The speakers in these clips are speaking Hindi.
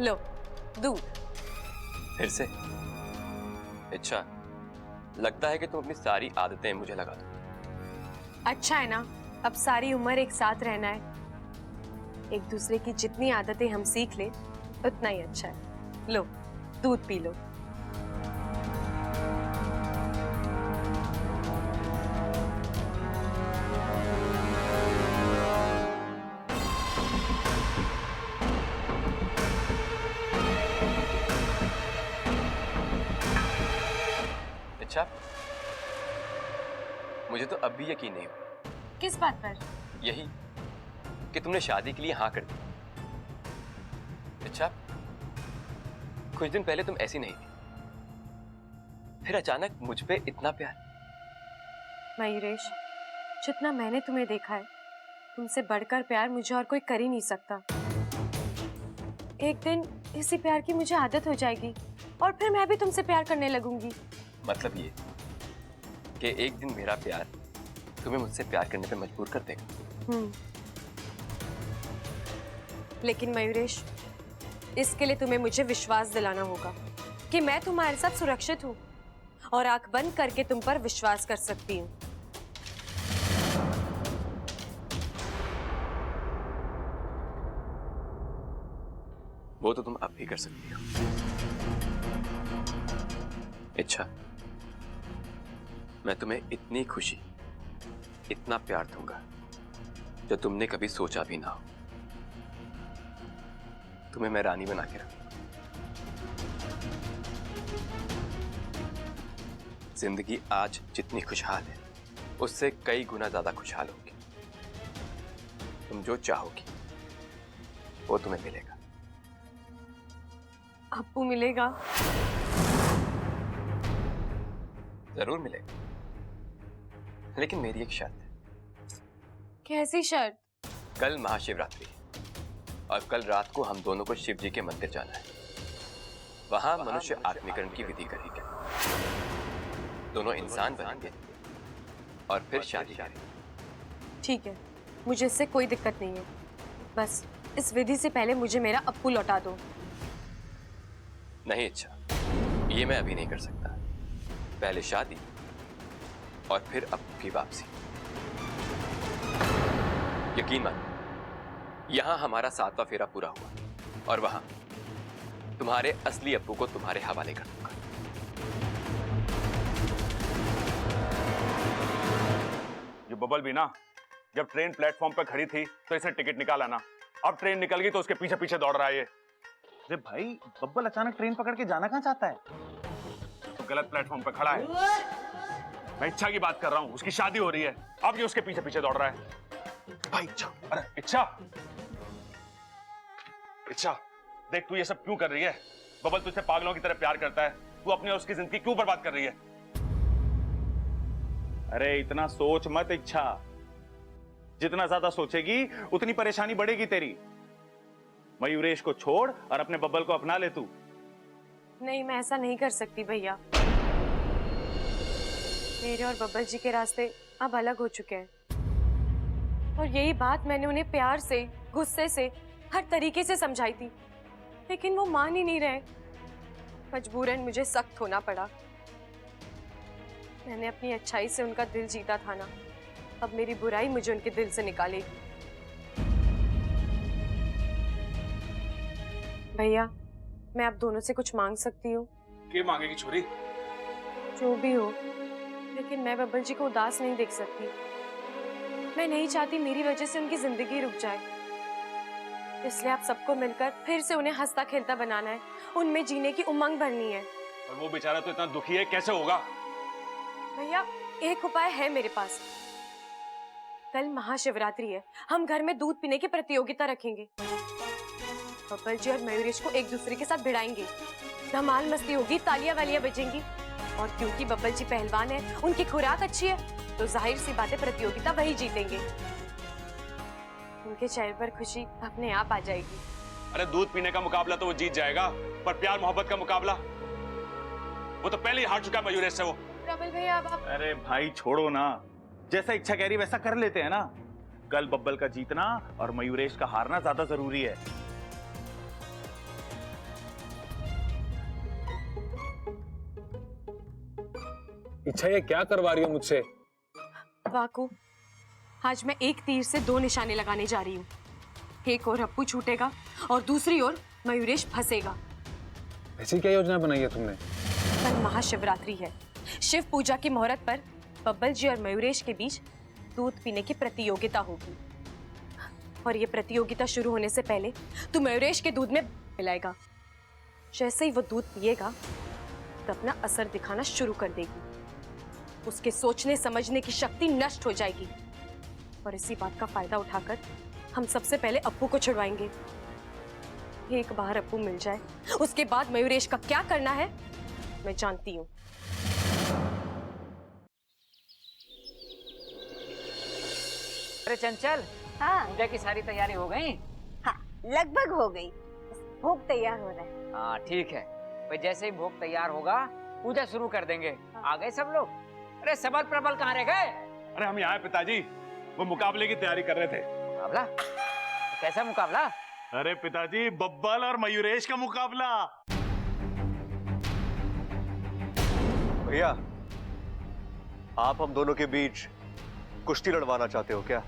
लो दूध। फिर से? अच्छा, लगता है कि तुम अपनी सारी आदतें मुझे लगा दो। अच्छा है ना, अब सारी उम्र एक साथ रहना है। एक दूसरे की जितनी आदतें हम सीख ले उतना ही अच्छा है। लो दूध पी लो। अच्छा, मुझे तो अब भी यकीन नहीं हुआ। किस बात पर? यही कि तुमने शादी के लिए हाँ कर दी। अच्छा, कुछ दिन पहले तुम ऐसी नहीं थी, फिर अचानक मुझ पे इतना प्यार। मयूरेश, जितना मैंने तुम्हें देखा है, तुमसे बढ़कर प्यार मुझे और कोई कर ही नहीं सकता। एक दिन इसी प्यार की मुझे आदत हो जाएगी और फिर मैं भी तुमसे प्यार करने लगूंगी। मतलब ये कि एक दिन मेरा प्यार तुम्हें मुझसे प्यार करने पे मजबूर कर देगा। लेकिन मयूरेश, इसके लिए तुम्हें मुझे विश्वास दिलाना होगा कि मैं तुम्हारे साथ सुरक्षित हूँ और आंख बंद करके तुम पर विश्वास कर सकती हूँ। वो तो तुम अब भी कर सकती हो। अच्छा, मैं तुम्हें इतनी खुशी, इतना प्यार दूंगा जो तुमने कभी सोचा भी ना हो। तुम्हें मैं रानी बना के रखूंगा। जिंदगी आज जितनी खुशहाल है उससे कई गुना ज्यादा खुशहाल होगी। तुम जो चाहोगी वो तुम्हें मिलेगा। अप्पू मिलेगा? जरूर मिलेगा, लेकिन मेरी एक शर्त है। कैसी शर्त? कल महाशिवरात्रि है और कल रात को हम दोनों को शिव जी के मंदिर जाना है। वहां मनुष्य आत्मीकरण की विधि करेंगे, दोनों इंसान बनेंगे और फिर शादी करेंगे। ठीक है, मुझे इससे कोई दिक्कत नहीं है। बस इस विधि से पहले मुझे मेरा अप्पू लौटा दो। नहीं, अच्छा, ये मैं अभी नहीं कर सकता। पहले शादी और फिर अप्पू की वापसी। यकीन मानो, यहां हमारा 7वां फेरा पूरा हुआ और वहां तुम्हारे असली अप्पू को तुम्हारे हवाले कर दूंगा। ये बबल भी ना, जब ट्रेन प्लेटफॉर्म पर खड़ी थी तो इसे टिकट निकाला ना, अब ट्रेन निकल गई तो उसके पीछे पीछे दौड़ रहा है ये। अरे भाई, बब्बल अचानक ट्रेन पकड़ के जाना कहाँ चाहता है? तो गलत प्लेटफॉर्म पर खड़ा है। मैं इच्छा की बात कर रहा हूँ, उसकी शादी हो रही है, अब ये उसके पीछे पीछे दौड़ रहा है। भाई इच्छा, अरे इच्छा, इच्छा देख तू ये सब क्यों कर रही है? बबल तुझसे पागलों की तरह प्यार करता है, तू अपनी और उसकी जिंदगी क्यों बर्बाद कर रही है? अरे इतना सोच मत इच्छा, जितना ज्यादा सोचेगी उतनी परेशानी बढ़ेगी तेरी। मयूरेश को छोड़ और अपने बब्बल को अपना ले तू। नहीं, मैं ऐसा नहीं कर सकती भैया। मेरे और बब्बल जी के रास्ते अब अलग हो चुके हैं और यही बात मैंने उन्हें प्यार से, गुस्से से, हर तरीके से समझाई थी, लेकिन वो मान ही नहीं रहे। मजबूरन मुझे सख्त होना पड़ा। मैंने अपनी अच्छाई से उनका दिल जीता था ना, अब मेरी बुराई मुझे उनके दिल से निकालेगी। भैया, मैं आप दोनों से कुछ मांग सकती हूँ? क्या मांगेगी छोरी? जो भी हो, लेकिन मैं बब्बल जी को उदास नहीं देख सकती। मैं नहीं चाहती मेरी वजह से उनकी जिंदगी रुक जाए, इसलिए आप सबको मिलकर फिर से उन्हें हंसता खेलता बनाना है, उनमें जीने की उमंग भरनी है। और वो बेचारा तो इतना दुखी है, कैसे होगा? भैया, एक उपाय है मेरे पास। कल महाशिवरात्रि है, हम घर में दूध पीने की प्रतियोगिता रखेंगे। बब्बल जी और मयूरेश को एक दूसरे के साथ भिड़ाएंगे, धमाल मस्ती होगी, तालियां वालियां बजेंगी और क्योंकि बब्बल जी पहलवान है, उनकी खुराक अच्छी है, तो जाहिर सी बात है प्रतियोगिता वही जीतेंगे। उनके चेहरे पर खुशी अपने आप आ जाएगी। अरे दूध पीने का मुकाबला तो वो जीत जाएगा, पर प्यार मोहब्बत का मुकाबला वो तो पहले ही हार चुका है मयूरेश से। वो प्रबल भैया, अब आप अरे भाई छोड़ो ना, जैसा इच्छा कह रही वैसा कर लेते हैं ना। कल बब्बल का जीतना और मयूरेश का हारना ज्यादा जरूरी है। इच्छा ये क्या करवा रही हो मुझसे? वाकू, आज मैं एक तीर से दो निशाने लगाने जा रही हूँ। एक ओर अप्पू छूटेगा और दूसरी ओर मयूरेश फंसेगा। ऐसी क्या योजना बनाई है तुमने? कल महाशिवरात्रि है। शिव पूजा की मुहूर्त पर बब्बल जी और मयूरेश के बीच दूध पीने की प्रतियोगिता होगी। और ये प्रतियोगिता शुरू होने से पहले तू मयूरेश के दूध में मिलाएगा। जैसे ही वो दूध पिएगा तो अपना असर दिखाना शुरू कर देगी। उसके सोचने समझने की शक्ति नष्ट हो जाएगी और इसी बात का फायदा उठाकर हम सबसे पहले अप्पू को छुड़वाएंगे। एक बार अप्पू मिल जाए उसके बाद मयूरेश का क्या करना है मैं जानती हूँ। अरे चंचल, हाँ पूजा की सारी तैयारी हो गई? हाँ, लगभग हो गई। भोग तैयार हो रहा है। हाँ ठीक है, भाई जैसे ही भोग तैयार होगा पूजा शुरू कर देंगे। आ गए सब लोग? अरे सबल प्रबल कहाँ रह गए? अरे हम यहाँ पिताजी, वो मुकाबले की तैयारी कर रहे थे। मुकाबला? कैसा मुकाबला? अरे पिताजी, बब्बल और मयूरेश का मुकाबला। भैया, आप हम दोनों के बीच कुश्ती लड़वाना चाहते हो क्या?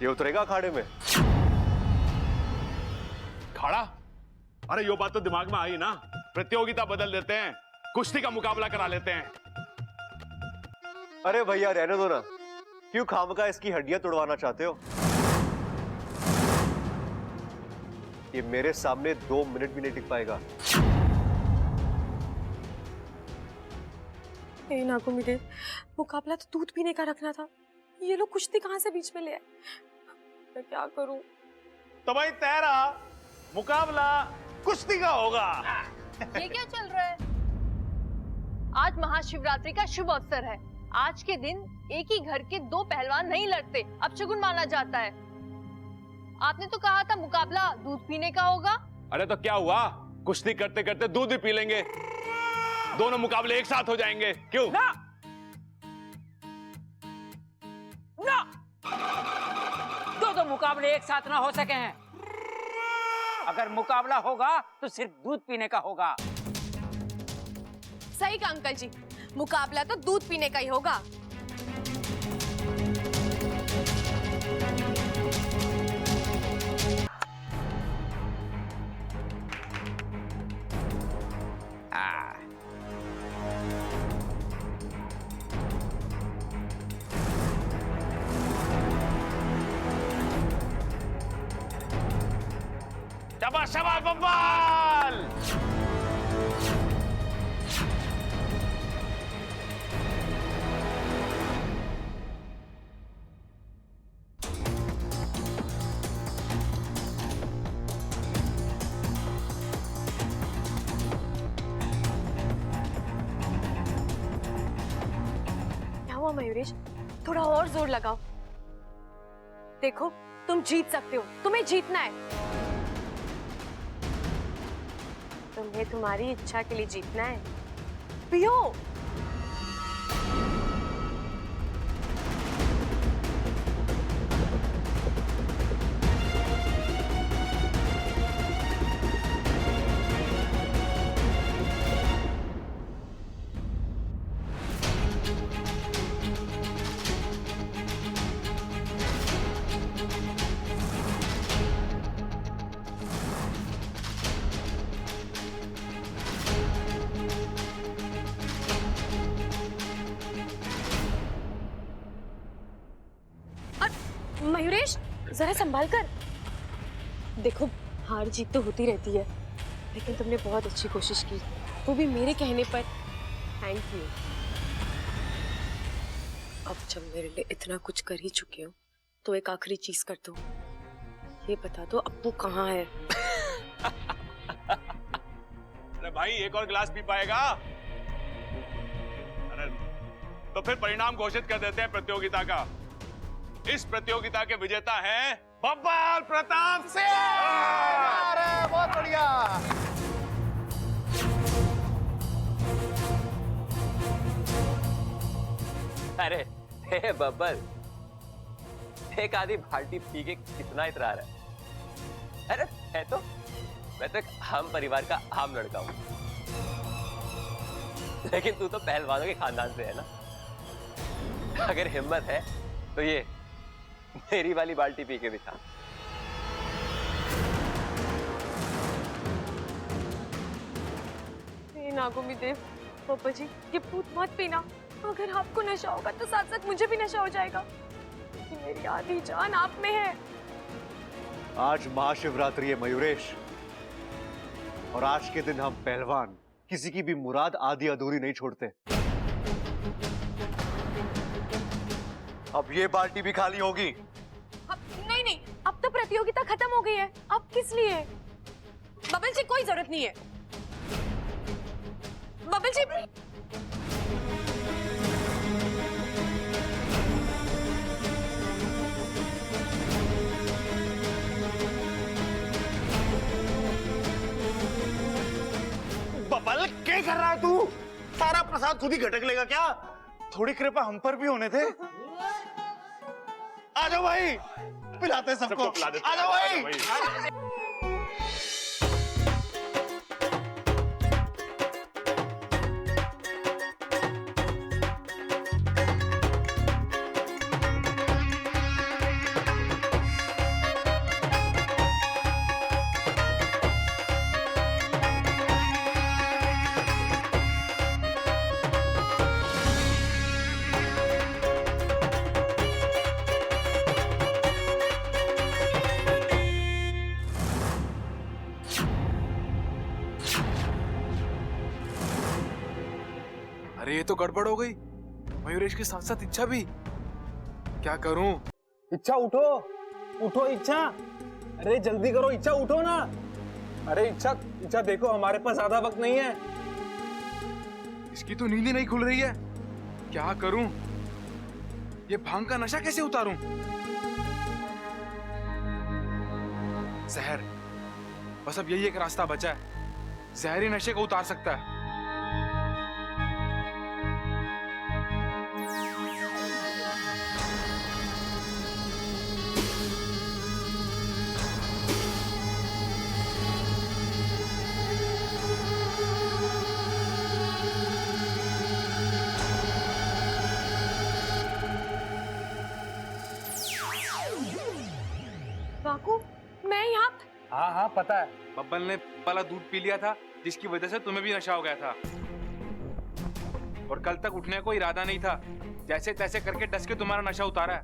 ये उतरेगा अखाड़े में? खाड़ा? अरे यो बात तो दिमाग में आई ना। प्रतियोगिता बदल देते हैं, कुश्ती का मुकाबला करा लेते हैं। अरे भैया रहने दो ना, क्यों खामखा इसकी हड्डियां तोड़वाना चाहते हो? ये मेरे सामने 2 मिनट भी नहीं टिक पाएगा। नागुमिदेव, मुकाबला तो दूध पीने का रखना था। ये लोग कुश्ती कहाँ से बीच में ले आए? मैं क्या करूं? तो भाई तेरा मुकाबला कुश्ती का होगा। ये क्या चल रहा है? आज महाशिवरात्रि का शुभ अवसर है। आज के दिन एक ही घर के 2 पहलवान नहीं लड़ते, अपशगुन माना जाता है। आपने तो कहा था मुकाबला दूध पीने का होगा। अरे तो क्या हुआ, कुश्ती करते करते दूध भी पी लेंगे। दोनों मुकाबले एक साथ हो जाएंगे। क्यों? ना ना, दो मुकाबले एक साथ ना हो सके हैं। अगर मुकाबला होगा तो सिर्फ दूध पीने का होगा। सही कहा अंकल जी, मुकाबला तो दूध पीने का ही होगा। शाबाश शाबाश बब्बल। क्या हुआ मयूरेश? थोड़ा और जोर लगाओ। देखो, तुम जीत सकते हो, तुम्हें जीतना है। तुम्हें तुम्हारी इच्छा के लिए जीतना है। पियो। मयूरेश, जरा संभाल कर। देखो, हार जीत तो होती रहती है, लेकिन तुमने बहुत अच्छी कोशिश की, वो भी मेरे कहने पर। Thank you. अब जब मेरे लिए इतना कुछ कर ही चुके हो तो एक आखिरी चीज कर दो। ये बता दो अप्पू कहाँ है? अरे भाई, एक और गिलास पी पाएगा? अरे तो फिर परिणाम घोषित कर देते हैं प्रतियोगिता का। इस प्रतियोगिता के विजेता हैं बब्बल प्रताप सिंह। अरे बहुत बढ़िया। अरे हे बब्बल, एक आधी बाल्टी पी के कितना इतरा रहा है? अरे मैं तो एक आम परिवार का आम लड़का हूँ। लेकिन तू तो पहलवानों के खानदान से है ना। अगर हिम्मत है तो ये मेरी वाली बाल्टी पी के दिखा। नागोमी देव, पापा जी ये भूत मत पीना। अगर आपको नशा होगा तो साथ साथ मुझे भी नशा हो जाएगा। कि मेरी आधी जान आप में है। आज महाशिवरात्रि है मयूरेश, और आज के दिन हम पहलवान किसी की भी मुराद आधी अधूरी नहीं छोड़ते। अब ये बाल्टी भी खाली होगी। नहीं नहीं, अब तो प्रतियोगिता खत्म हो गई है। अब किस लिए? बबल जी कोई जरूरत नहीं है। बबल जी बबल क्या कर रहा है तू? सारा प्रसाद खुद ही घटक लेगा क्या? थोड़ी कृपा हम पर भी होने थे। आ जाओ भाई, पिलाते हैं सबको। आ जाओ भाई। अरे ये तो गड़बड़ हो गई। मयूरेश के साथ साथ इच्छा भी। क्या करूं? इच्छा उठो, उठो इच्छा। अरे जल्दी करो इच्छा, उठो ना। अरे इच्छा, इच्छा देखो हमारे पास ज्यादा वक्त नहीं है। इसकी तो नींद ही नहीं खुल रही है। क्या करूं? ये भांग का नशा कैसे उतारूं? जहर, बस अब यही एक रास्ता बचा है। जहरी नशे को उतार सकता है। बाकू, मैं यहाँ। हाँ हाँ पता है, बब्बल ने वाला दूध पी लिया था जिसकी वजह से तुम्हें भी नशा हो गया था। और कल तक उठने को इरादा नहीं था। जैसे तैसे करके डस के तुम्हारा नशा उतारा है।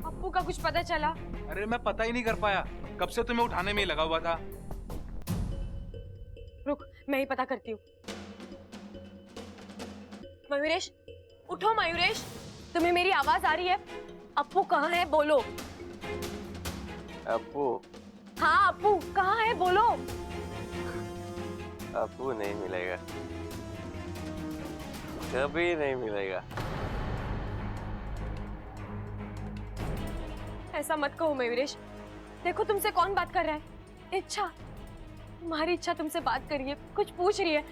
अप्पू का कुछ पता चला? अरे मैं पता ही नहीं कर पाया, कब से तुम्हें उठाने में ही लगा हुआ था। रुक, मैं ही पता करती हूँ। मयूरेश, उठो मयूरेश, तुम्हें मेरी आवाज आ रही है? अप्पू कहाँ है, बोलो। अप्पू? हाँ अप्पू कहाँ है, बोलो। अप्पू नहीं मिलेगा, कभी नहीं मिलेगा। ऐसा मत कहो मयूरेश। देखो तुमसे कौन बात कर रहा है? इच्छा, तुम्हारी इच्छा तुमसे बात कर रही है, कुछ पूछ रही है।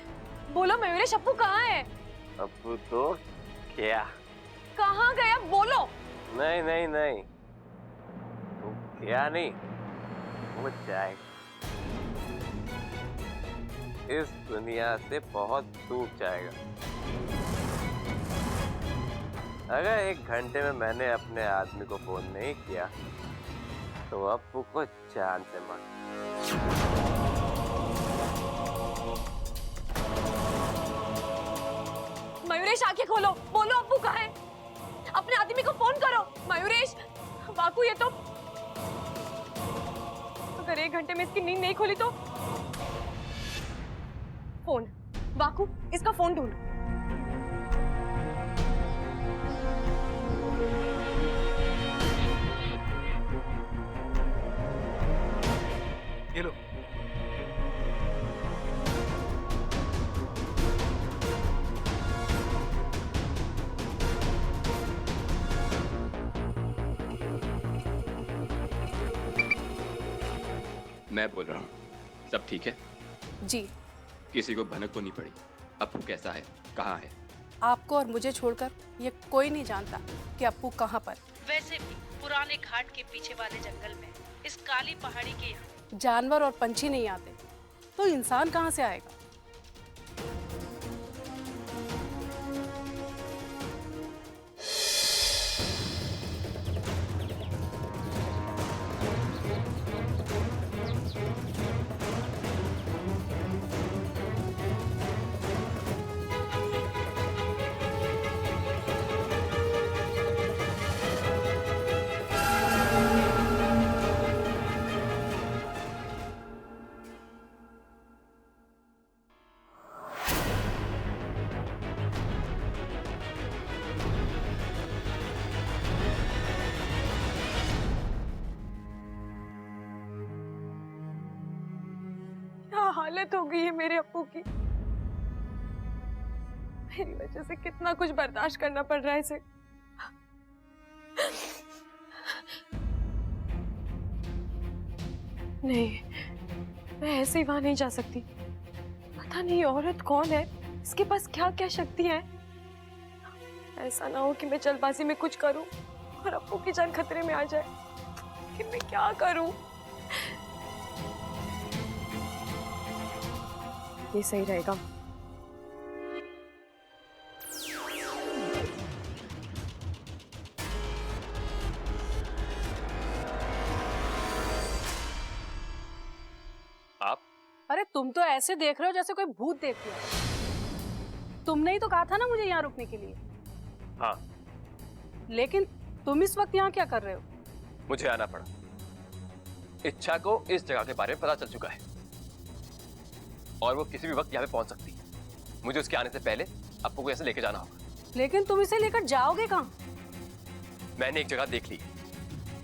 बोलो मयूरेश, अप्पू कहाँ है? अप्पू तो क्या? कहाँ गया, बोलो। नहीं नहीं नहीं, वो क्या नहीं, वो जाएगा। इस दुनिया से बहुत दूर जाएगा। अगर 1 घंटे में मैंने अपने आदमी को फोन नहीं किया तो अप्पू को जान से मार। मयूरेश आंखें खोलो, बोलो अप्पू कहाँ है? अपने आदमी को फोन करो मयूरेश। बाकू ये तो, अगर 1 घंटे में इसकी नींद नहीं खुली तो फोन। बाकू इसका फोन ढूंढ। ये लो। मैं बोल रहा हूँ, सब ठीक है? जी। किसी को भनक तो नहीं पड़ी? अप्पू कैसा है, कहाँ है? आपको और मुझे छोड़कर ये कोई नहीं जानता कि अप्पू कहाँ पर। वैसे भी पुराने घाट के पीछे वाले जंगल में, इस काली पहाड़ी के यहाँ जानवर और पंछी नहीं आते तो इंसान कहाँ से आएगा? हालत हो गई है मेरे अप्पू की। मेरी वजह से कितना कुछ बर्दाश्त करना पड़ रहा है इसे। नहीं, मैं ऐसे ही वहां नहीं जा सकती। पता नहीं औरत कौन है, इसके पास क्या क्या शक्तियां हैं। ऐसा ना हो कि मैं जल्दबाजी में कुछ करूं और अप्पू की जान खतरे में आ जाए। कि मैं क्या करूं? ये सही रहेगा। आप? अरे तुम तो ऐसे देख रहे हो जैसे कोई भूत देख लिया। तुमने ही तो कहा था ना मुझे यहाँ रुकने के लिए। हाँ। लेकिन तुम इस वक्त यहाँ क्या कर रहे हो? मुझे आना पड़ा। इच्छा को इस जगह के बारे में पता चल चुका है और वो किसी भी वक्त यहाँ पे पहुंच सकती है। मुझे उसके आने से पहले अप्पू को ऐसे लेके जाना होगा। लेकिन तुम इसे लेकर जाओगे कहाँ? मैंने एक जगह देख ली।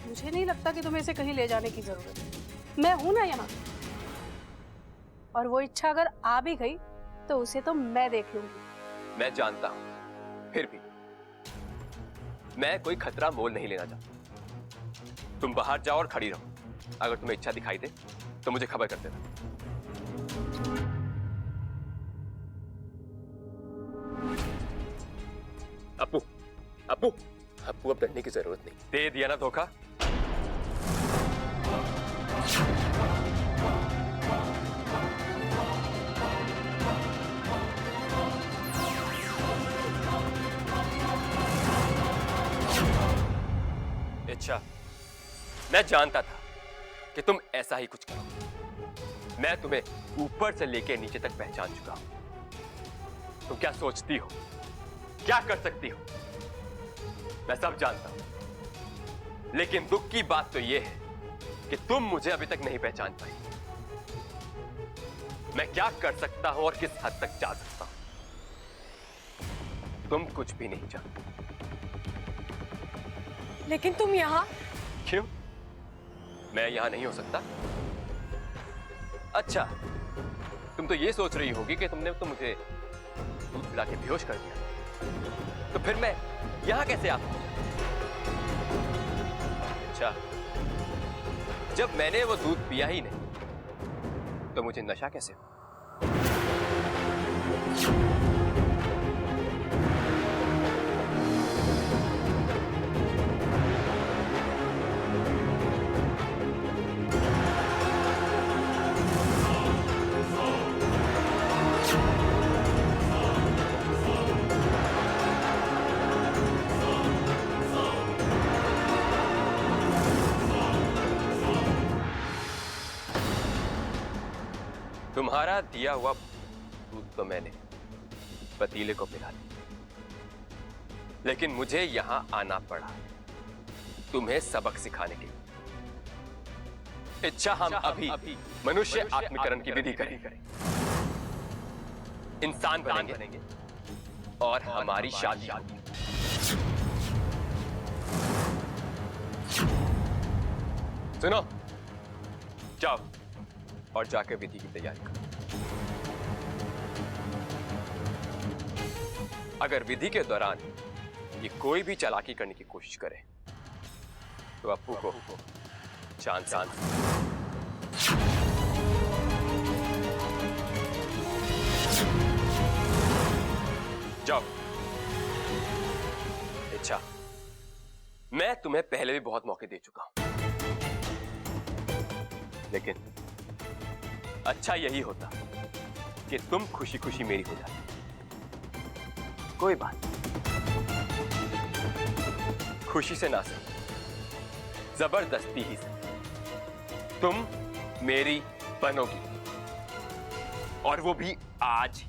मुझे नहीं लगता कि तुम्हें इसे कहीं ले जाने की जरूरत है। मैं हूं ना यहाँ। और वो इच्छा अगर आ भी गई तो उसे तो मैं देख लूंगी। मैं जानता हूं, फिर भी मैं कोई खतरा मोल नहीं लेना चाहता। तुम बाहर जाओ और खड़ी रहो। अगर तुम्हें इच्छा दिखाई दे तो मुझे खबर कर देना। अप्पू, अप्पू, अप्पू अब डरने की जरूरत नहीं। दे दिया ना धोखा। अच्छा, मैं जानता था कि तुम ऐसा ही कुछ करो। मैं तुम्हें ऊपर से लेकर नीचे तक पहचान चुका हूं। तुम क्या सोचती हो, क्या कर सकती हो, मैं सब जानता हूं। लेकिन दुख की बात तो यह है कि तुम मुझे अभी तक नहीं पहचान पाई। मैं क्या कर सकता हूं और किस हद तक जा सकता हूं, तुम कुछ भी नहीं जानते। लेकिन तुम यहाँ क्यों? मैं यहां नहीं हो सकता? अच्छा, तुम तो ये सोच रही होगी कि तुमने तो मुझे दूध पिला के बेहोश कर दिया, तो फिर मैं यहां कैसे आ पहुंचा? अच्छा, जब मैंने वो दूध पिया ही नहीं तो मुझे नशा कैसे हो? तुम्हारा दिया हुआ दूध तो मैंने पतीले को पिला दिया, लेकिन मुझे यहां आना पड़ा तुम्हें सबक सिखाने के लिए। इच्छा हम अभी मनुष्य आत्मीकरण की विधि करेंगे, इंसान बनेंगे और हमारी शादी होगी। सुनो, जाओ और जाकर विधि की तैयारी करो। अगर विधि के दौरान ये कोई भी चालाकी करने की कोशिश करे तो अप्पू को चांद जाओ। इच्छा, मैं तुम्हें पहले भी बहुत मौके दे चुका हूं, लेकिन अच्छा यही होता कि तुम खुशी खुशी मेरी हो जाती। कोई बात नहीं, खुशी से ना सही, जबरदस्ती ही से तुम मेरी बनोगी, और वो भी आज।